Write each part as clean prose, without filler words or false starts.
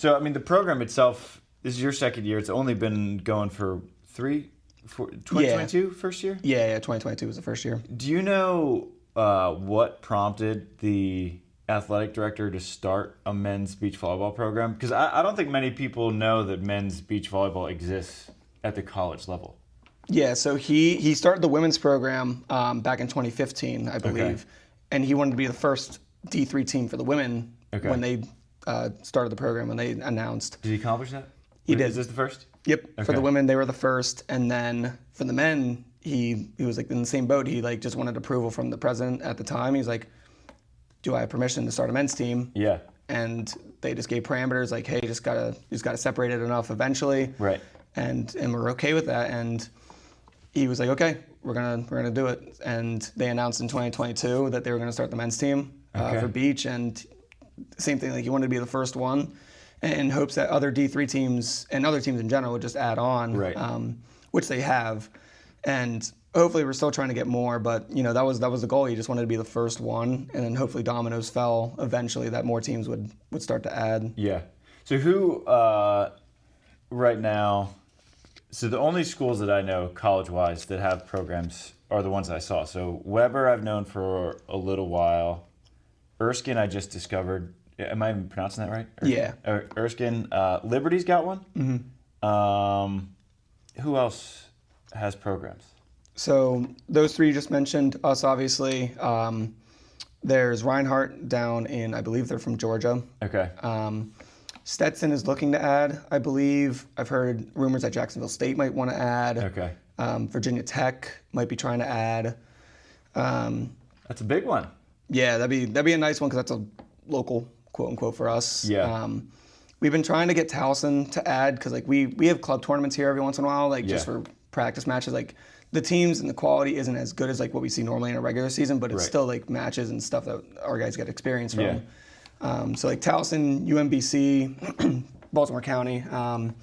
So, I mean, the program itself, this is your second year. It's only been going for 2022 first year? Yeah, 2022 was the first year. Do you know what prompted the athletic director to start a men's beach volleyball program? Because I don't think many people know that men's beach volleyball exists at the college level. Yeah, so he started the women's program back in 2015, I believe. Okay. And he wanted to be the first D3 team for the women when they started the program, when they announced. Did he accomplish that? He did. Is this the first? Yep. Okay. For the women, they were the first. And then for the men, he was like in the same boat. He like just wanted approval from the president at the time. He's like, do I have permission to start a men's team? Yeah. And they just gave parameters like, hey, you just gotta separate it enough eventually. Right. And we're okay with that. And he was like, okay, we're gonna do it. And they announced in 2022 that they were gonna start the men's team for beach. And same thing, like he wanted to be the first one, in hopes that other D3 teams and other teams in general would just add on, right. Which they have. And hopefully we're still trying to get more, but that was the goal. He just wanted to be the first one, and then hopefully dominoes fell eventually that more teams would start to add. Yeah. So who right now? So the only schools that I know college-wise that have programs are the ones I saw. So Weber I've known for a little while. Erskine I just discovered. Am I even pronouncing that right? Yeah. Erskine. Liberty's got one. Mm-hmm. Who else has programs? So those three you just mentioned, us obviously. There's Reinhardt down in, I believe they're from Georgia. Okay. Stetson is looking to add, I believe. I've heard rumors that Jacksonville State might want to add. Okay. Virginia Tech might be trying to add. That's a big one. Yeah, that'd be a nice one because that's a local, quote unquote, for us. Yeah. We've been trying to get Towson to add because like we have club tournaments here every once in a while, like just for practice matches. Like the teams and the quality isn't as good as like what we see normally in a regular season, but it's still like matches and stuff that our guys get experience from. Yeah. So like Towson, UMBC, Baltimore County, and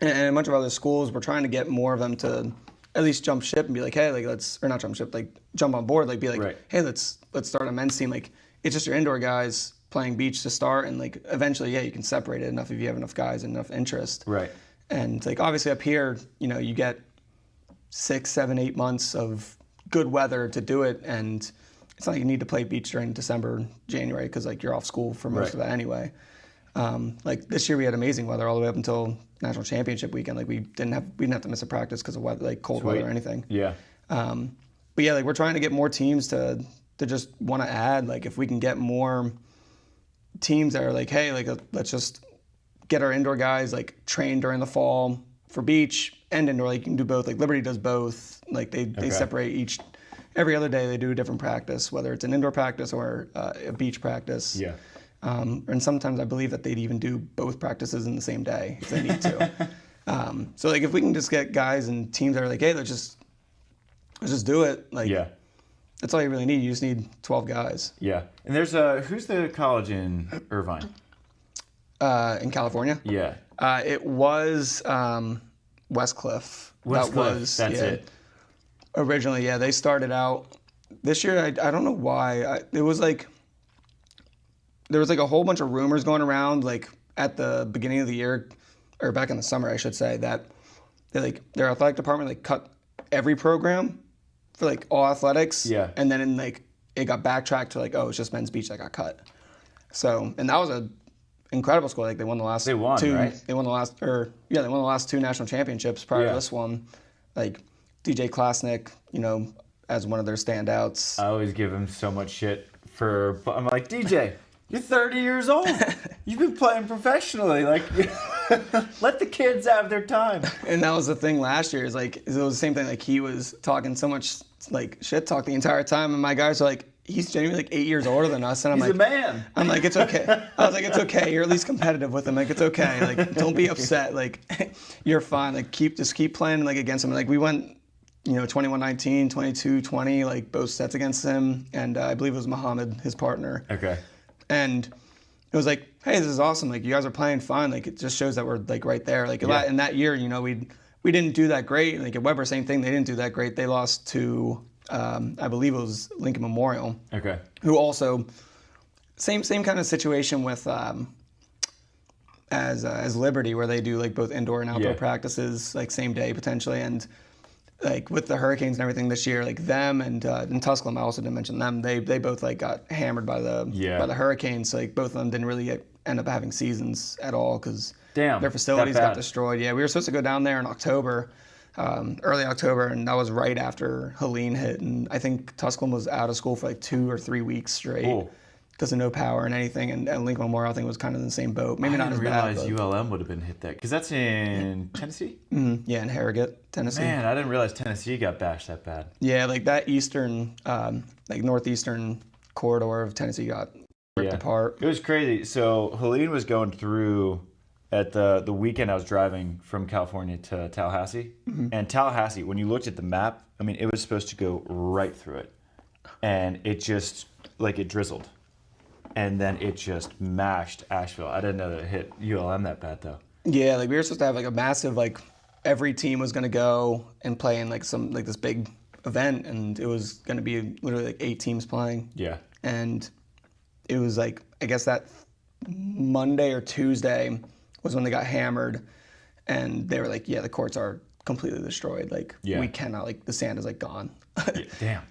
a bunch of other schools. We're trying to get more of them to at least jump ship and be like, hey, like not jump ship, like jump on board, like be like, hey, let's start a men's team. Like it's just your indoor guys playing beach to start, and like eventually, you can separate it enough if you have enough guys and enough interest. Right. And like obviously up here, you get 6, 7, 8 months of good weather to do it, and it's not like you need to play beach during December, January, because like you're off school for most of that anyway. Like this year we had amazing weather all the way up until National Championship weekend. Like we didn't have to miss a practice because of weather, like cold weather or anything. Yeah. But yeah, like we're trying to get more teams to just want to add. Like if we can get more teams that are like, hey, like let's just get our indoor guys like trained during the fall for beach and indoor. Like you can do both. Like Liberty does both. Like they separate every other day. They do a different practice, whether it's an indoor practice or a beach practice. Yeah. And sometimes I believe that they'd even do both practices in the same day if they need to. So like if we can just get guys and teams that are like, hey, let's just do it. Like that's all you really need. You just need 12 guys. Yeah. And there's who's the college in Irvine? In California? Yeah. It was Westcliff. That's it. Originally, they started out this year. I don't know why. There was like a whole bunch of rumors going around like at the beginning of the year, or back in the summer, I should say, that their athletic department like cut every program for like all athletics. Yeah. And then it got backtracked to like, oh, it's just men's beach that got cut. So, and that was a incredible school. Like they won the last two. Right? They won the last 2 national championships prior to this one. Like DJ Klasnick, as one of their standouts. I always give him so much shit I'm like, DJ, you're 30 years old. You've been playing professionally. Like, let the kids have their time. And that was the thing last year. Is like it was the same thing. Like he was talking so much like shit talk the entire time, and my guys are like, he's genuinely like 8 years older than us, and I'm He's a man. I'm like, it's okay. I was like, it's okay. You're at least competitive with him. Like, it's okay. Like, don't be upset. Like, you're fine. Like, just keep playing like against him. Like, we went, 21-19, 22-20, like both sets against him, and I believe it was Muhammad, his partner. Okay. And it was like, hey, this is awesome. Like, you guys are playing fine. Like, it just shows that we're like right there. Like, in that year, we didn't do that great. Like at Weber, same thing. They didn't do that great. They lost to, I believe it was Lincoln Memorial. Okay. Who also, same kind of situation with as Liberty, where they do like both indoor and outdoor Yeah. practices like same day potentially. And like with the hurricanes and everything this year, like them and Tusculum, I also didn't mention them. They both like got hammered by the hurricanes. So like both of them didn't really end up having seasons at all because their facilities got destroyed. Yeah, we were supposed to go down there in October, early October, and that was right after Helene hit. And I think Tusculum was out of school for like 2 or 3 weeks straight because of no power and anything. And Lincoln Memorial, I think, was kind of in the same boat. Maybe not as bad. I didn't realize ULM would have been hit that because that's in Tennessee. Yeah, in Harrogate, Tennessee. Man, I didn't realize Tennessee got bashed that bad. Yeah, like that eastern, like northeastern corridor of Tennessee got ripped apart. It was crazy. So Helene was going through at the weekend I was driving from California to Tallahassee. And Tallahassee, when you looked at the map, I mean, it was supposed to go right through it. And it just, like, it drizzled. And then it just mashed Asheville. I didn't know that it hit ULM that bad, though. Yeah, like we were supposed to have like a massive, like every team was going to go and play in like some, like this big event. And it was going to be literally like 8 teams playing. Yeah. And it was like, I guess that Monday or Tuesday was when they got hammered, and they were like, yeah, the courts are completely destroyed. Like, we cannot, like, the sand is, like, gone. Damn.